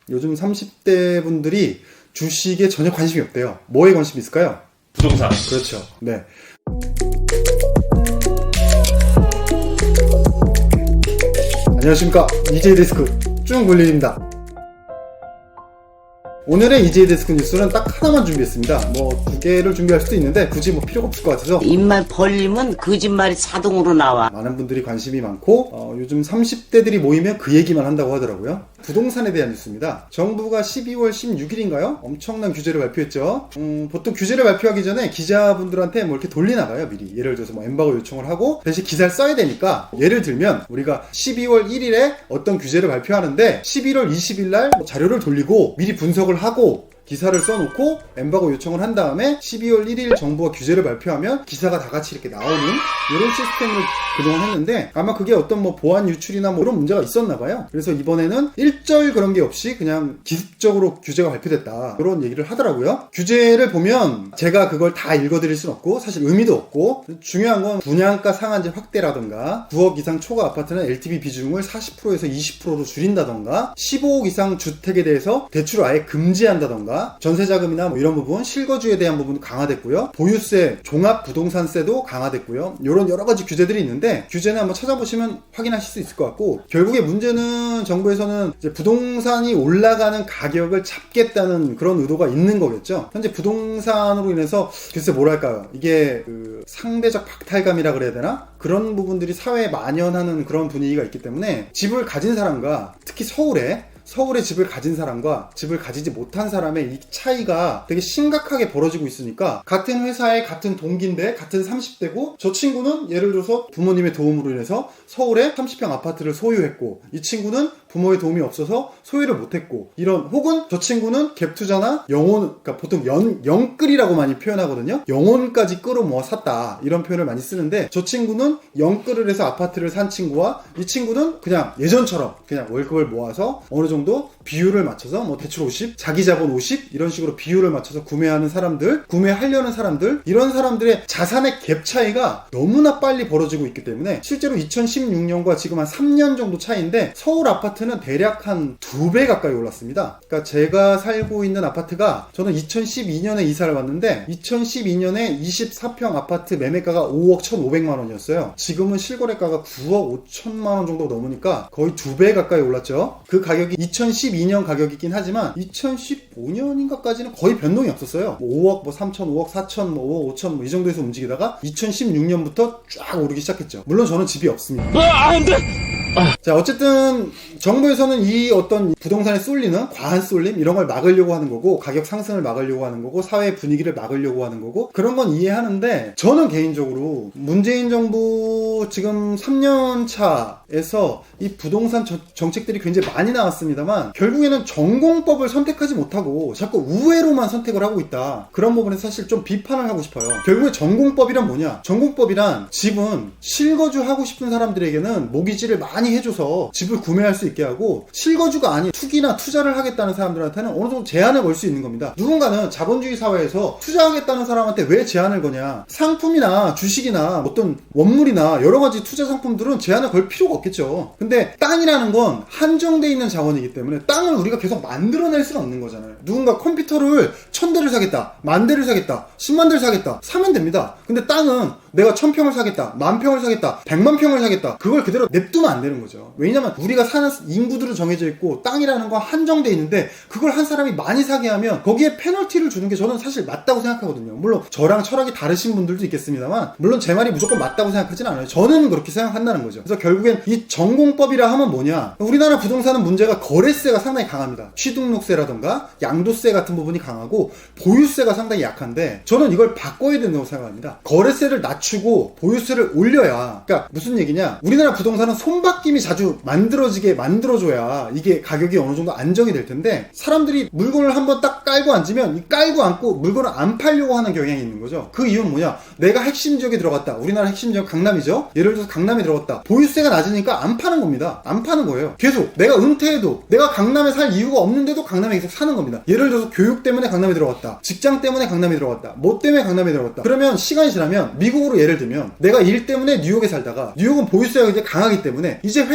요즘 30대 분들이 주식에 전혀 관심이 없대요. 뭐에 관심이 있을까요? 부동산. 그렇죠. 네. 안녕하십니까. 이제이데스크 쭈글린입니다. 오늘의 이제이데스크 뉴스는 딱 하나만 준비했습니다. 뭐 두 개를 준비할 수도 있는데 굳이 뭐 필요가 없을 것 같아서 입만 벌리면 거짓말이 자동으로 나와. 많은 분들이 관심이 많고 요즘 30대들이 모이면 그 얘기만 한다고 하더라고요. 부동산에 대한 뉴스입니다. 정부가 12월 16일인가요? 엄청난 규제를 발표했죠. 보통 규제를 발표하기 전에 기자분들한테 뭐 이렇게 돌리나봐요, 미리. 예를 들어서 뭐 엠바고 요청을 하고 대신 기사를 써야 되니까, 예를 들면 우리가 12월 1일에 어떤 규제를 발표하는데 11월 20일 날 자료를 돌리고 미리 분석을 하고 기사를 써놓고 엠바고 요청을 한 다음에 12월 1일 정부가 규제를 발표하면 기사가 다 같이 이렇게 나오는 이런 시스템을 그동안 했는데, 아마 그게 어떤 뭐 보안 유출이나 뭐 이런 문제가 있었나 봐요. 그래서 이번에는 일절 그런 게 없이 그냥 기습적으로 규제가 발표됐다, 이런 얘기를 하더라고요. 규제를 보면 제가 그걸 다 읽어드릴 순 없고 사실 의미도 없고, 중요한 건 분양가 상한제 확대라던가 9억 이상 초과 아파트는 LTV 비중을 40%에서 20%로 줄인다던가 15억 이상 주택에 대해서 대출을 아예 금지한다던가 전세자금이나 뭐 이런 부분, 실거주에 대한 부분도 강화됐고요. 보유세, 종합부동산세도 강화됐고요. 이런 여러 가지 규제들이 있는데, 규제는 한번 찾아보시면 확인하실 수 있을 것 같고, 결국에 문제는 정부에서는 이제 부동산이 올라가는 가격을 잡겠다는 그런 의도가 있는 거겠죠. 현재 부동산으로 인해서 글쎄 뭐랄까요, 이게 그 상대적 박탈감이라 그래야 되나? 그런 부분들이 사회에 만연하는 그런 분위기가 있기 때문에 집을 가진 사람과, 특히 서울에 집을 가진 사람과 집을 가지지 못한 사람의 이 차이가 되게 심각하게 벌어지고 있으니까, 같은 회사의 같은 동기인데 같은 30대고 저 친구는 예를 들어서 부모님의 도움으로 인해서 서울에 30평 아파트를 소유했고 이 친구는 부모의 도움이 없어서 소유를 못했고, 이런, 혹은 저 친구는 갭투자나 영혼, 그러니까 보통 영끌이라고 많이 표현하거든요. 영혼까지 끌어모아 샀다, 이런 표현을 많이 쓰는데, 저 친구는 영끌을 해서 아파트를 산 친구와 이 친구는 그냥 예전처럼 그냥 월급을 모아서 어느 정도 비율을 맞춰서 뭐 대출 50, 자기 자본 50 이런 식으로 비율을 맞춰서 구매하는 사람들, 구매하려는 사람들, 이런 사람들의 자산의 갭 차이가 너무나 빨리 벌어지고 있기 때문에 실제로 2016년과 지금 한 3년 정도 차이인데 서울 아파트는 대략 한 2배 가까이 올랐습니다. 그러니까 제가 살고 있는 아파트가, 저는 2012년에 이사를 왔는데 2012년에 24평 아파트 매매가가 5억 1,500만 원이었어요. 지금은 실거래가가 9억 5천만 원 정도 넘으니까 거의 2배 가까이 올랐죠. 그 가격이 2012년 가격이긴 하지만 2015년인가까지는 거의 변동이 없었어요. 뭐 5억, 뭐 3천, 5억 4천, 뭐 5억 5천, 뭐 이 정도에서 움직이다가 2016년부터 쫙 오르기 시작했죠. 물론 저는 집이 없습니다. 안 돼! 자, 어쨌든 정부에서는 이 어떤 부동산에 쏠리는 과한 쏠림, 이런 걸 막으려고 하는 거고, 가격 상승을 막으려고 하는 거고, 사회 분위기를 막으려고 하는 거고, 그런 건 이해하는데, 저는 개인적으로 문재인 정부 지금 3년 차에서 이 부동산 정책들이 굉장히 많이 나왔습니다만 결국에는 전공법을 선택하지 못하고 자꾸 우회로만 선택을 하고 있다, 그런 부분에 사실 좀 비판을 하고 싶어요. 결국에 전공법이란 뭐냐? 전공법이란 집은 실거주 하고 싶은 사람들에게는 모기지를 많이 해줘서 집을 구매할 수 있게 하고, 실거주가 아닌 투기나 투자를 하겠다는 사람들한테는 어느 정도 제한을 걸 수 있는 겁니다. 누군가는 자본주의 사회에서 투자하겠다는 사람한테 왜 제한을 거냐? 상품이나 주식이나 어떤 원물이나 여러 가지 투자 상품들은 제한을 걸 필요가 없겠죠. 근데 땅이라는 건 한정되어 있는 자원이기 때문에 땅을 우리가 계속 만들어낼 수는 없는 거잖아요. 누군가 컴퓨터를 1000대를 사겠다, 10,000대를 사겠다, 100,000대를 사겠다, 사면 됩니다. 근데 땅은 내가 1000평을 사겠다, 10,000평을 사겠다, 1,000,000평을 사겠다, 그걸 그대로 냅두면 안 되는 거죠. 왜냐면 우리가 사는 인구들은 정해져 있고 땅이라는 건 한정되어 있는데, 그걸 한 사람이 많이 사게 하면 거기에 페널티를 주는 게 저는 사실 맞다고 생각하거든요. 물론 저랑 철학이 다르신 분들도 있겠습니다만, 물론 제 말이 무조건 맞다고 생각하진 않아요. 저는 그렇게 생각한다는 거죠. 그래서 결국엔 이 전공법이라 하면 뭐냐? 우리나라 부동산은 문제가 거래세가 상당히 강합니다. 취등록세라던가 양도세 같은 부분이 강하고 보유세가 상당히 약한데, 저는 이걸 바꿔야 된다고 생각합니다. 거래세를 낮추고 보유세를 올려야, 그러니까 무슨 얘기냐? 우리나라 부동산은 손바뀜이 자주 만들어줘야 이게 가격이 어느 정도 안정이 될 텐데, 사람들이 물건을 한번 딱 깔고 앉으면 이 깔고 앉고 물건을 안 팔려고 하는 경향이 있는 거죠. 그 이유는 뭐냐? 내가 핵심 지역에 들어갔다. 우리나라 핵심 지역 강남이죠. 예를 들어서 강남에 들어갔다. 보유세가 낮으니까 안 파는 겁니다. 안 파는 거예요. 계속 내가 은퇴해도 내가 강남에 살 이유가 없는데도 강남에 계속 사는 겁니다. 예를 들어서 교육 때문에 강남에 들어갔다, 직장 때문에 강남에 들어갔다, 뭐 때문에 강남에 들어갔다. 그러면 시간이 지나면 미국으로 실제로 예를 들면 내가 일 때문에 뉴욕에 살다가 뉴욕은 보유세가 이제 강하기 때문에 이제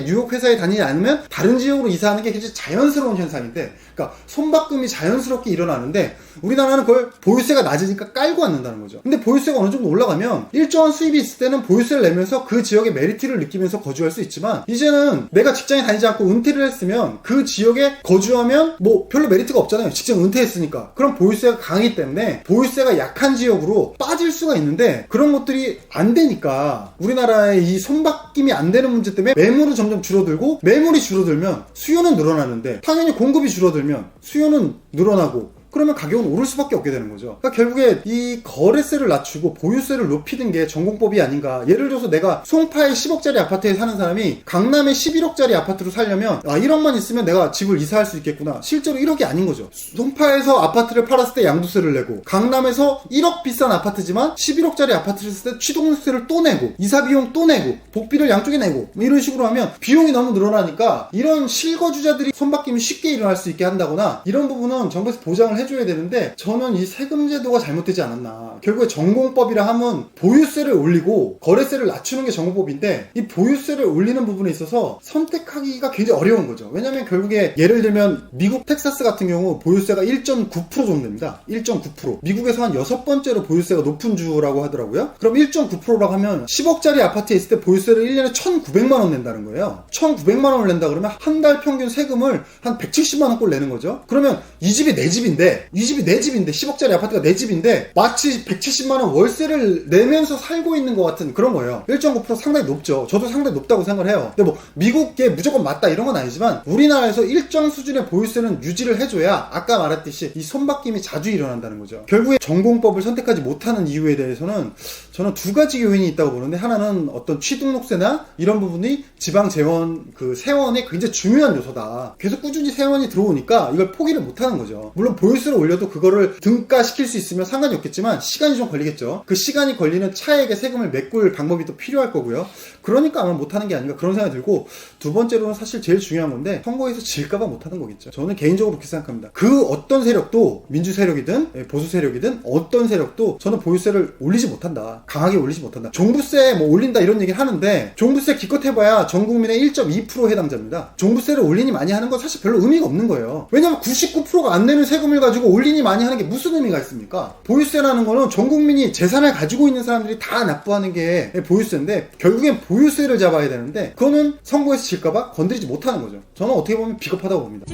뉴욕 회사에 다니지 않으면 다른 지역으로 이사하는 게 굉장히 자연스러운 현상인데, 그러니까 손바꿈이 자연스럽게 일어나는데 우리나라는 그걸 보유세가 낮으니까 깔고 앉는다는 거죠. 근데 보유세가 어느 정도 올라가면 일정한 수입이 있을 때는 보유세를 내면서 그 지역의 메리트를 느끼면서 거주할 수 있지만, 이제는 내가 직장에 다니지 않고 은퇴를 했으면 그 지역에 거주하면 뭐 별로 메리트가 없잖아요. 직장 은퇴했으니까. 그럼 보유세가 강하기 때문에 보유세가 약한 지역으로 빠질 수가 있는데, 그런 것들이 안 되니까 우리나라의 이 손바뀜이 안 되는 문제 때문에 매물은 점점 줄어들고, 매물이 줄어들면 수요는 늘어나는데 당연히 공급이 줄어들면 수요는 늘어나고, 그러면 가격은 오를 수밖에 없게 되는 거죠. 그러니까 결국에 이 거래세를 낮추고 보유세를 높이는 게 전공법이 아닌가. 예를 들어서 내가 송파에 10억짜리 아파트에 사는 사람이 강남에 11억짜리 아파트로 살려면 1억만 있으면 내가 집을 이사할 수 있겠구나. 실제로 1억이 아닌 거죠. 송파에서 아파트를 팔았을 때 양도세를 내고, 강남에서 1억 비싼 아파트지만 11억짜리 아파트를 샀을 때 취득세를 또 내고, 이사 비용 또 내고, 복비를 양쪽에 내고, 뭐 이런 식으로 하면 비용이 너무 늘어나니까 이런 실거주자들이 손바뀜이 쉽게 일어날 수 있게 한다거나, 이런 부분은 정부에서 보장을 해줘야 되는데, 저는 이 세금 제도가 잘못되지 않았나. 결국에 전공법이라 하면 보유세를 올리고 거래세를 낮추는 게 전공법인데, 이 보유세를 올리는 부분에 있어서 선택하기가 굉장히 어려운 거죠. 왜냐면 결국에 예를 들면 미국 텍사스 같은 경우 보유세가 1.9% 정도 됩니다. 1.9%. 미국에서 한 6번째로 보유세가 높은 주라고 하더라고요. 그럼 1.9%라고 하면 10억짜리 아파트에 있을 때 보유세를 1년에 1,900만 원 낸다는 거예요. 1,900만 원을 낸다 그러면 한 달 평균 세금을 한 170만 원꼴 내는 거죠. 그러면 이 집이 내 집인데, 이 집이 내 집인데, 10억짜리 아파트가 내 집인데 마치 170만원 월세를 내면서 살고 있는 것 같은 그런 거예요. 1.9% 상당히 높죠. 저도 상당히 높다고 생각을 해요. 근데 뭐 미국에 무조건 맞다 이런 건 아니지만, 우리나라에서 일정 수준의 보유세는 유지를 해줘야 아까 말했듯이 이 손바뀜이 자주 일어난다는 거죠. 결국에 전공법을 선택하지 못하는 이유에 대해서는 저는 두 가지 요인이 있다고 보는데, 하나는 어떤 취득록세나 이런 부분이 지방재원 그 세원에 굉장히 중요한 요소다. 계속 꾸준히 세원이 들어오니까 이걸 포기를 못하는 거죠. 물론 보유세를 올려도 그거를 등가시킬 수 있으면 상관이 없겠지만 시간이 좀 걸리겠죠. 그 시간이 걸리는 차액의 세금을 메꿀 방법이 또 필요할 거고요. 그러니까 아마 못하는 게 아닌가 그런 생각이 들고, 두 번째로는 사실 제일 중요한 건데, 선거에서 질까봐 못하는 거겠죠. 저는 개인적으로 그렇게 생각합니다. 그 어떤 세력도, 민주 세력이든 보수 세력이든 어떤 세력도 저는 보유세를 올리지 못한다. 강하게 올리지 못한다. 종부세 뭐 올린다 이런 얘기를 하는데, 종부세 기껏 해봐야 전 국민의 1.2% 해당자입니다. 종부세를 올리니 많이 하는 건 사실 별로 의미가 없는 거예요. 왜냐면 99%가 안 내는 세금을 가지고 올리니 많이 하는 게 무슨 의미가 있습니까? 보유세라는 거는 전 국민이 재산을 가지고 있는 사람들이 다 납부하는 게 보유세인데, 결국엔 보유세를 잡아야 되는데 그거는 선거에서 질까봐 건드리지 못하는 거죠. 저는 어떻게 보면 비겁하다고 봅니다.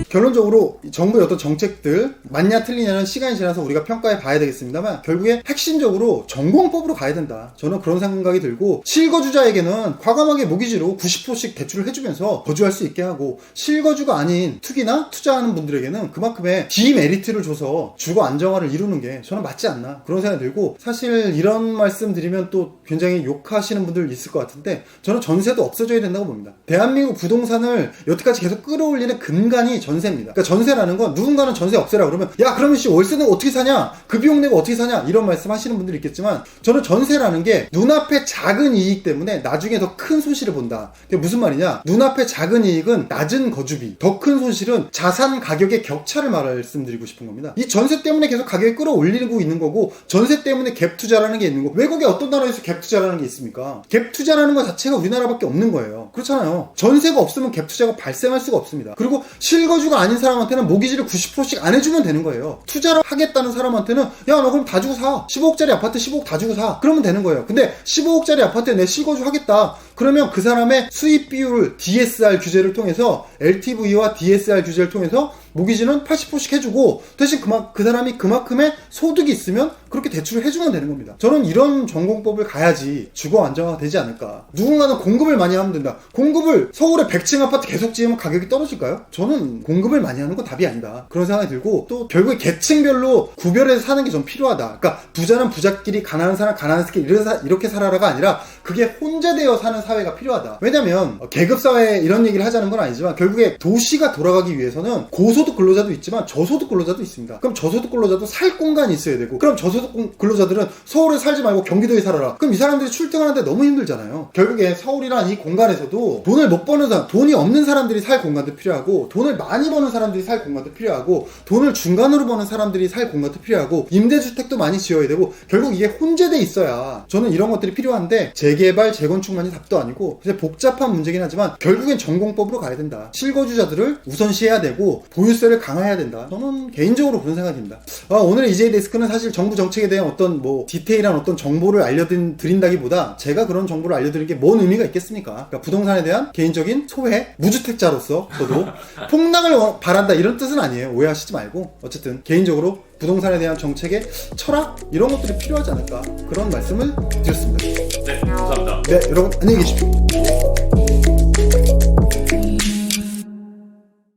결론적으로 정부의 어떤 정책들 맞냐 틀리냐는 시간이 지나서 우리가 평가해 봐야 되겠습니다만, 결국에 핵심적으로 전공법으로 가야 된다. 저는 그런 생각이 들고, 실거주자에게는 과감하게 모기지로 90%씩 대출을 해주면서 거주할 수 있게 하고, 실거주가 아닌 투기나 투자하는 분들에게는 그만큼의 디메리트를 줘서 주거 안정화를 이루는 게 저는 맞지 않나 그런 생각이 들고, 사실 이런 말씀 드리면 또 굉장히 욕하시는 분들 있을 것 같은데, 저는 전세도 없어져야 된다고 봅니다. 대한민국 부동산을 여태까지 계속 끌어올리는 근간이 전세입니다. 그러니까 전세라는 건, 누군가는 전세 없애라 그러면 야 그러면 월세 내고 어떻게 사냐, 그 비용 내고 어떻게 사냐 이런 말씀 하시는 분들이 있겠지만, 저는 전세라는 게 눈앞에 작은 이익 때문에 나중에 더 큰 손실을 본다. 그게 무슨 말이냐, 눈앞에 작은 이익은 낮은 거주비, 더 큰 손실은 자산 가격의 격차를 말씀드리고 싶은 겁니다. 이 전세 때문에 계속 가격이 끌어올리고 있는 거고, 전세 때문에 갭 투자라는 게 있는 거고, 외국에 어떤 나라에서 갭 투자라는 게 있습니까? 갭 투자라는 것 자체가 우리나라밖에 없는 거예요. 그렇잖아요. 전세가 없으면 갭 투자가 발생할 수가 없습니다. 그리고 실거주가 아닌 사람한테는 모기지를 90%씩 안 해주면 되는 거예요. 투자를 하겠다는 사람한테는 야 너 그럼 다 주고 사, 15억짜리 아파트 15억 다 주고 사, 그러면 되는 거예요. 근데 15억짜리 아파트에 내 실거주 하겠다 그러면 그 사람의 수입 비율 DSR 규제를 통해서, LTV와 DSR 규제를 통해서 모기지는 80%씩 해주고, 대신 그 사람이 그만큼의 소득이 있으면 그렇게 대출을 해주면 되는 겁니다. 저는 이런 전공법을 가야지 주거 안정화가 되지 않을까. 누군가는 공급을 많이 하면 된다. 공급을 서울에 100층 아파트 계속 지으면 가격이 떨어질까요? 저는 공급을 많이 하는 건 답이 아니다 그런 생각이 들고, 또 결국에 계층별로 구별해서 사는 게 좀 필요하다. 그러니까 부자는 부자끼리, 가난한 사람 가난한끼리 이렇게 살아라가 아니라, 그게 혼재되어 사는 사회가 필요하다. 왜냐면 계급사회 이런 얘기를 하자는 건 아니지만 결국에 도시가 돌아가기 위해서는 고소득 근로자도 있지만 저소득 근로자도 있습니다. 그럼 저소득 근로자도 살 공간이 있어야 되고, 그럼 저소득 근로자들은 서울에 살지 말고 경기도에 살아라. 그럼 이 사람들이 출퇴근하는데 너무 힘들잖아요. 결국에 서울이란 이 공간에서도 돈을 못 버는 사람, 돈이 없는 사람들이 살 공간도 필요하고, 돈을 많이 버는 사람들이 살 공간도 필요하고, 돈을 중간으로 버는 사람들이 살 공간도 필요하고, 임대주택도 많이 지어야 되고, 결국 이게 혼재돼 있어야 저는 이런 것들이 필요한데, 재개발, 재건축만이 답도 아니고 이제 복잡한 문제긴 하지만 결국엔 전공법으로 가야 된다. 실거주자들을 우선시해야 되고 보유세를 강화해야 된다. 저는 개인적으로 그런 생각입니다. 오늘의 EJ 데스크는 사실 정부 정책에 대한 어떤 디테일한 어떤 정보를 알려드린다기보다 제가 그런 정보를 알려드리는 게 뭔 의미가 있겠습니까? 그러니까 부동산에 대한 개인적인 소회, 무주택자로서 저도 폭락을 바란다 이런 뜻은 아니에요. 오해하시지 말고, 어쨌든 개인적으로 부동산에 대한 정책의 철학 이런 것들이 필요하지 않을까, 그런 말씀을 드렸습니다. 네, 감사합니다. 네, 여러분 안녕히 계십시오.